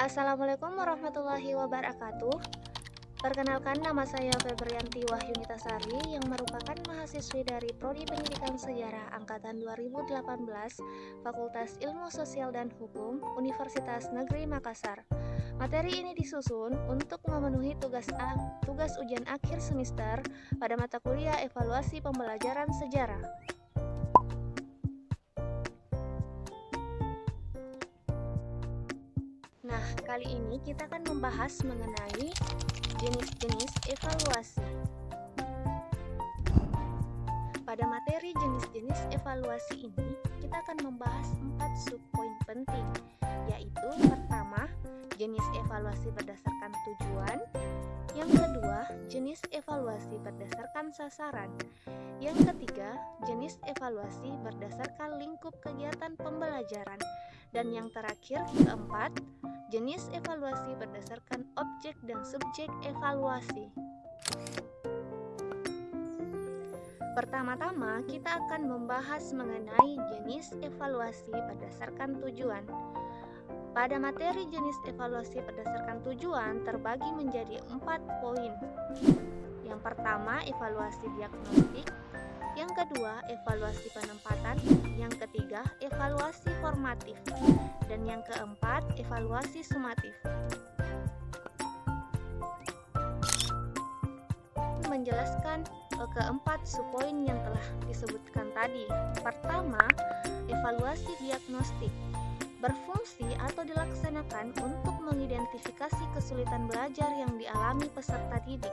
Assalamualaikum warahmatullahi wabarakatuh. Perkenalkan, nama saya Febrianti Wahyunitasari yang merupakan mahasiswi dari Prodi Pendidikan Sejarah Angkatan 2018 Fakultas Ilmu Sosial dan Hukum Universitas Negeri Makassar. Materi ini disusun untuk memenuhi tugas ujian akhir semester pada mata kuliah Evaluasi Pembelajaran Sejarah. Nah, kali ini kita akan membahas mengenai jenis-jenis evaluasi. Pada materi jenis-jenis evaluasi ini, kita akan membahas 4 subpoin penting, yaitu pertama, jenis evaluasi berdasarkan tujuan. Yang kedua, jenis evaluasi berdasarkan sasaran. Yang ketiga, jenis evaluasi berdasarkan lingkup kegiatan pembelajaran. Dan yang terakhir, keempat, jenis evaluasi berdasarkan objek dan subjek evaluasi. Pertama-tama, kita akan membahas mengenai jenis evaluasi berdasarkan tujuan. Pada materi jenis evaluasi berdasarkan tujuan terbagi menjadi 4 poin. Yang pertama, evaluasi diagnostik. Yang kedua, evaluasi penempatan. Yang ketiga, evaluasi formatif. Dan yang keempat, evaluasi sumatif. Menjelaskan keempat subpoin yang telah disebutkan tadi. Pertama, evaluasi diagnostik. Berfungsi atau dilaksanakan untuk mengidentifikasi kesulitan belajar yang dialami peserta didik,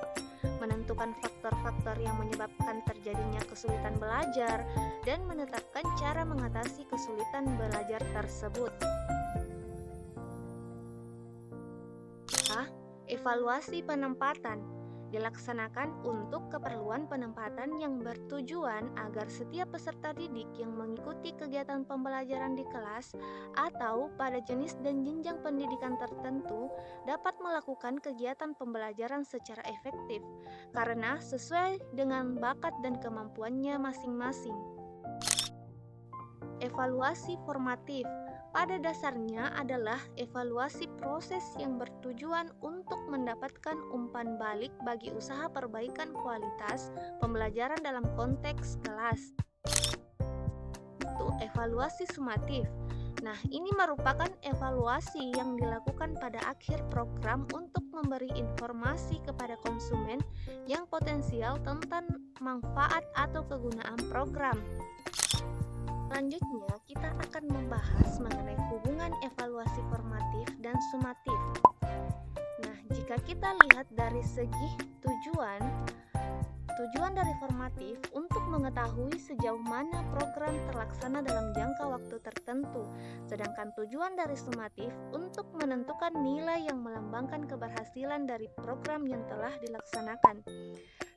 menentukan faktor-faktor yang menyebabkan terjadinya kesulitan belajar, dan menetapkan cara mengatasi kesulitan belajar tersebut. Evaluasi penempatan dilaksanakan untuk keperluan penempatan yang bertujuan agar setiap peserta didik yang mengikuti kegiatan pembelajaran di kelas atau pada jenis dan jenjang pendidikan tertentu dapat melakukan kegiatan pembelajaran secara efektif karena sesuai dengan bakat dan kemampuannya masing-masing. Evaluasi formatif pada dasarnya adalah evaluasi proses yang bertujuan untuk mendapatkan umpan balik bagi usaha perbaikan kualitas pembelajaran dalam konteks kelas. Itu evaluasi sumatif. Nah, ini merupakan evaluasi yang dilakukan pada akhir program untuk memberi informasi kepada konsumen yang potensial tentang manfaat atau kegunaan program. Selanjutnya, kita akan membahas mengenai hubungan evaluasi formatif dan sumatif. Nah, jika kita lihat dari segi tujuan dari formatif untuk mengetahui sejauh mana program terlaksana dalam jangka waktu tertentu, sedangkan tujuan dari sumatif untuk menentukan nilai yang melambangkan keberhasilan dari program yang telah dilaksanakan.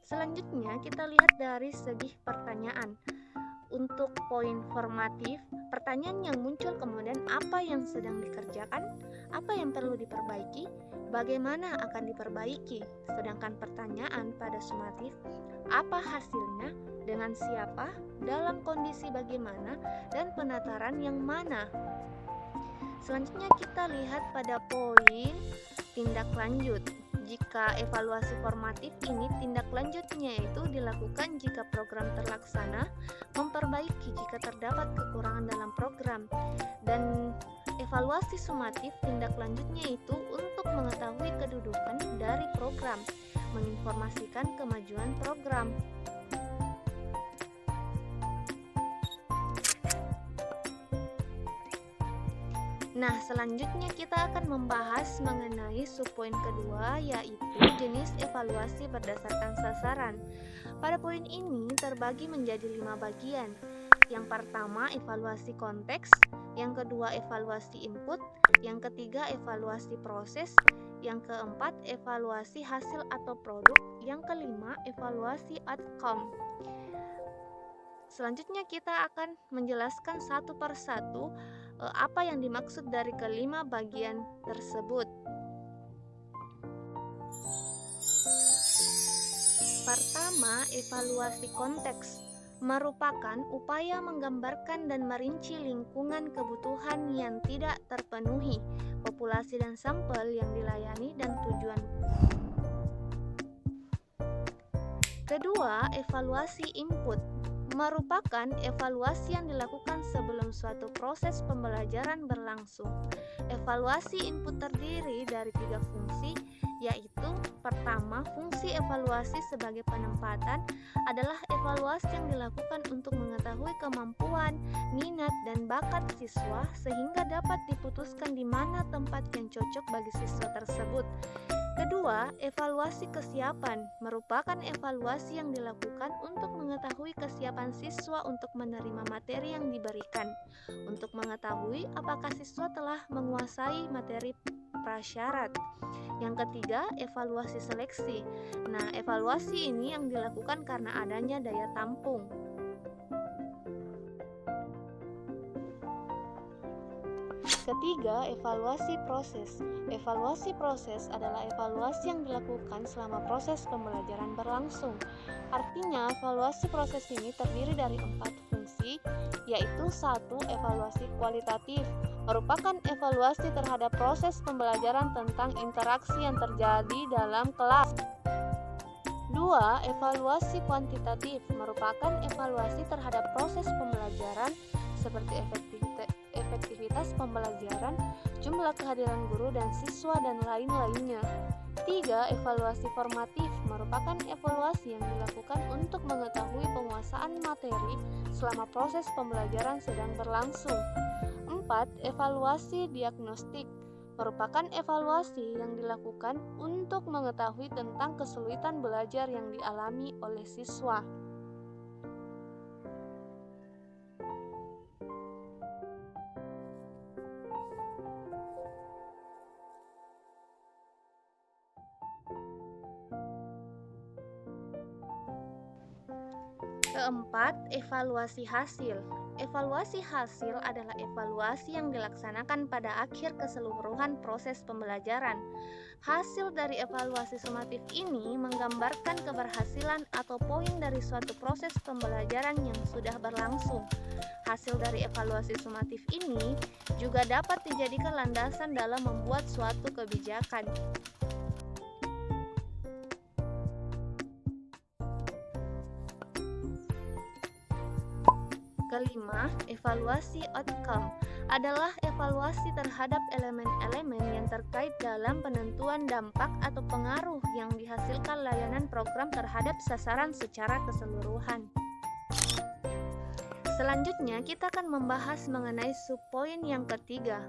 Selanjutnya, kita lihat dari segi pertanyaan. Untuk poin formatif, pertanyaan yang muncul kemudian apa yang sedang dikerjakan, apa yang perlu diperbaiki, bagaimana akan diperbaiki. Sedangkan pertanyaan pada sumatif, apa hasilnya, dengan siapa, dalam kondisi bagaimana, dan penataran yang mana. Selanjutnya kita lihat pada poin tindak lanjut. Jika evaluasi formatif ini tindak lanjutnya itu dilakukan jika program terlaksana, memperbaiki jika terdapat kekurangan dalam program, dan evaluasi sumatif tindak lanjutnya itu untuk mengetahui kedudukan dari program, menginformasikan kemajuan program. Nah, selanjutnya kita akan membahas mengenai subpoin kedua, yaitu jenis evaluasi berdasarkan sasaran. Pada poin ini terbagi menjadi 5 bagian. Yang pertama, evaluasi konteks. Yang kedua, evaluasi input. Yang ketiga, evaluasi proses. Yang keempat, evaluasi hasil atau produk. Yang kelima, evaluasi outcome. Selanjutnya kita akan menjelaskan satu persatu apa yang dimaksud dari kelima bagian tersebut. Pertama, evaluasi konteks. merupakan upaya menggambarkan dan merinci lingkungan kebutuhan yang tidak terpenuhi, populasi dan sampel yang dilayani, dan tujuan. Kedua, evaluasi input merupakan evaluasi yang dilakukan sebelum suatu proses pembelajaran berlangsung. Evaluasi input terdiri dari 3 fungsi, yaitu pertama, fungsi evaluasi sebagai penempatan adalah evaluasi yang dilakukan untuk mengetahui kemampuan, minat, dan bakat siswa sehingga dapat diputuskan di mana tempat yang cocok bagi siswa tersebut. Kedua, evaluasi kesiapan merupakan evaluasi yang dilakukan untuk mengetahui kesiapan siswa untuk menerima materi yang diberikan, untuk mengetahui apakah siswa telah menguasai materi prasyarat. Yang ketiga, evaluasi seleksi. Nah, evaluasi ini yang dilakukan karena adanya daya tampung. Ketiga, evaluasi proses. Evaluasi proses adalah evaluasi yang dilakukan selama proses pembelajaran berlangsung. Artinya, evaluasi proses ini terdiri dari 4 fungsi, yaitu 1. Evaluasi kualitatif, merupakan evaluasi terhadap proses pembelajaran tentang interaksi yang terjadi dalam kelas. 2. Evaluasi kuantitatif, merupakan evaluasi terhadap proses pembelajaran seperti efektivitas pembelajaran, jumlah kehadiran guru dan siswa, dan lain-lainnya. 3. Evaluasi formatif, merupakan evaluasi yang dilakukan untuk mengetahui penguasaan materi selama proses pembelajaran sedang berlangsung. 4. Evaluasi diagnostik, merupakan evaluasi yang dilakukan untuk mengetahui tentang kesulitan belajar yang dialami oleh siswa. Keempat, evaluasi hasil. Evaluasi hasil adalah evaluasi yang dilaksanakan pada akhir keseluruhan proses pembelajaran. Hasil dari evaluasi sumatif ini menggambarkan keberhasilan atau poin dari suatu proses pembelajaran yang sudah berlangsung. Hasil dari evaluasi sumatif ini juga dapat dijadikan landasan dalam membuat suatu kebijakan. Kelima, evaluasi outcome adalah evaluasi terhadap elemen-elemen yang terkait dalam penentuan dampak atau pengaruh yang dihasilkan layanan program terhadap sasaran secara keseluruhan. Selanjutnya, kita akan membahas mengenai subpoin yang ketiga.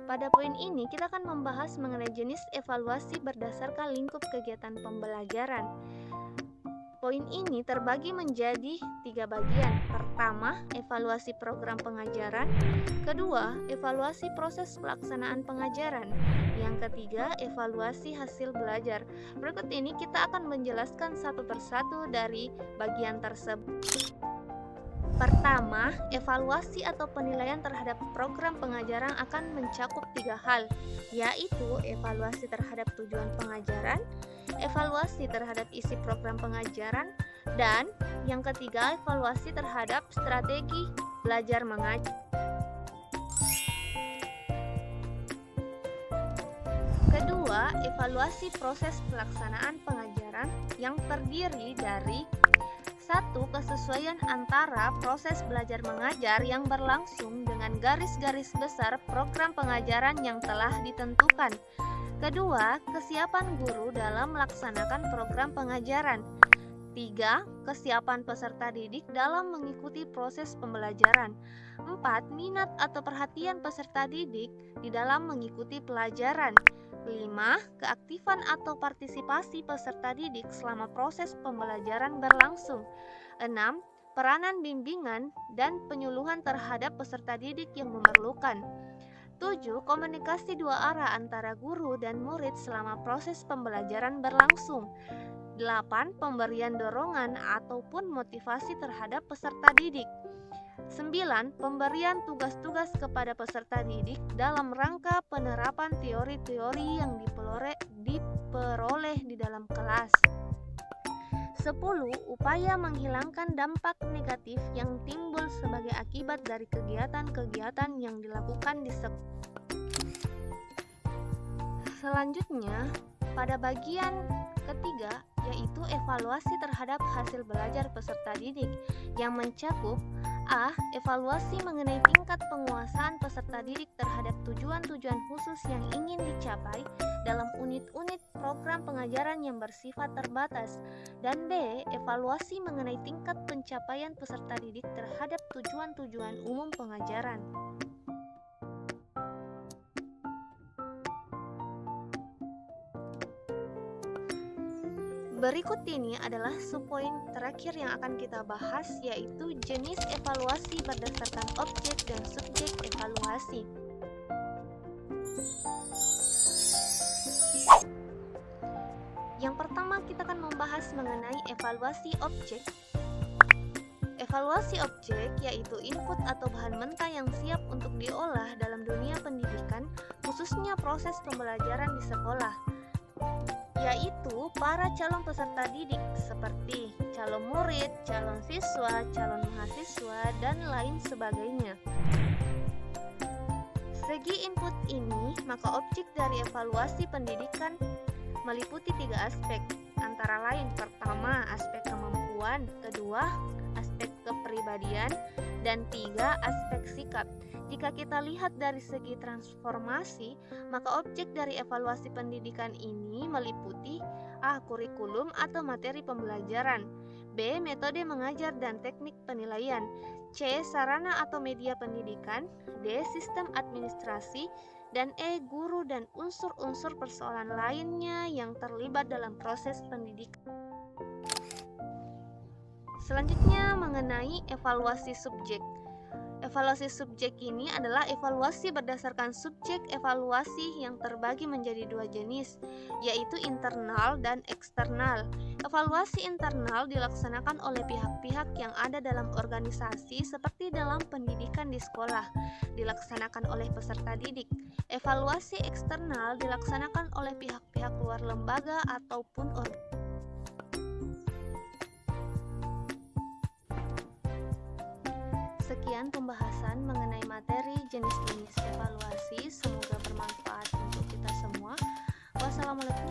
Pada poin ini, kita akan membahas mengenai jenis evaluasi berdasarkan lingkup kegiatan pembelajaran. Poin ini terbagi menjadi 3 bagian. Pertama, evaluasi program pengajaran. Kedua, evaluasi proses pelaksanaan pengajaran. Yang ketiga, evaluasi hasil belajar. Berikut ini kita akan menjelaskan satu persatu dari bagian tersebut. Pertama, evaluasi atau penilaian terhadap program pengajaran akan mencakup 3 hal, yaitu evaluasi terhadap tujuan pengajaran, evaluasi terhadap isi program pengajaran, dan yang ketiga, evaluasi terhadap strategi belajar mengajar. Kedua, evaluasi proses pelaksanaan pengajaran yang terdiri dari 1. Kesesuaian antara proses belajar mengajar yang berlangsung dengan garis-garis besar program pengajaran yang telah ditentukan. Kedua, kesiapan guru dalam melaksanakan program pengajaran. 3. Kesiapan peserta didik dalam mengikuti proses pembelajaran. 4. Minat atau perhatian peserta didik di dalam mengikuti pelajaran. 5. Keaktifan atau partisipasi peserta didik selama proses pembelajaran berlangsung. 6. Peranan bimbingan dan penyuluhan terhadap peserta didik yang memerlukan. 7. Komunikasi 2 arah antara guru dan murid selama proses pembelajaran berlangsung. 8. Pemberian dorongan ataupun motivasi terhadap peserta didik. 9. Pemberian tugas-tugas kepada peserta didik dalam rangka penerapan teori-teori yang diperoleh di dalam kelas. 10. Upaya menghilangkan dampak negatif yang timbul sebagai akibat dari kegiatan-kegiatan yang dilakukan di sekolah. Selanjutnya, pada bagian ketiga, yaitu evaluasi terhadap hasil belajar peserta didik yang mencakup A. Evaluasi mengenai tingkat penguasaan peserta didik terhadap tujuan-tujuan khusus yang ingin dicapai dalam unit-unit program pengajaran yang bersifat terbatas, dan B. Evaluasi mengenai tingkat pencapaian peserta didik terhadap tujuan-tujuan umum pengajaran. Berikut ini adalah subpoin terakhir yang akan kita bahas, yaitu jenis evaluasi berdasarkan objek dan subjek evaluasi. Yang pertama, kita akan membahas mengenai evaluasi objek. Evaluasi objek yaitu input atau bahan mentah yang siap untuk diolah dalam dunia pendidikan, khususnya proses pembelajaran di sekolah, yaitu para calon peserta didik seperti calon murid, calon siswa, calon mahasiswa, dan lain sebagainya. Segi input ini, maka objek dari evaluasi pendidikan meliputi 3 aspek, antara lain pertama, aspek kemampuan, kedua, aspek kepribadian, dan 3, aspek sikap. Jika kita lihat dari segi transformasi, maka objek dari evaluasi pendidikan ini meliputi A. Kurikulum atau materi pembelajaran, B. Metode mengajar dan teknik penilaian, C. Sarana atau media pendidikan, D. Sistem administrasi, dan E. Guru dan unsur-unsur persoalan lainnya yang terlibat dalam proses pendidikan. Selanjutnya mengenai evaluasi subjek. Evaluasi subjek ini adalah evaluasi berdasarkan subjek evaluasi yang terbagi menjadi 2 jenis, yaitu internal dan eksternal. Evaluasi internal dilaksanakan oleh pihak-pihak yang ada dalam organisasi seperti dalam pendidikan di sekolah, dilaksanakan oleh peserta didik. Evaluasi eksternal dilaksanakan oleh pihak-pihak luar lembaga ataupun organisasi. Sekian pembahasan mengenai materi jenis-jenis evaluasi. Semoga bermanfaat untuk kita semua. Wassalamualaikum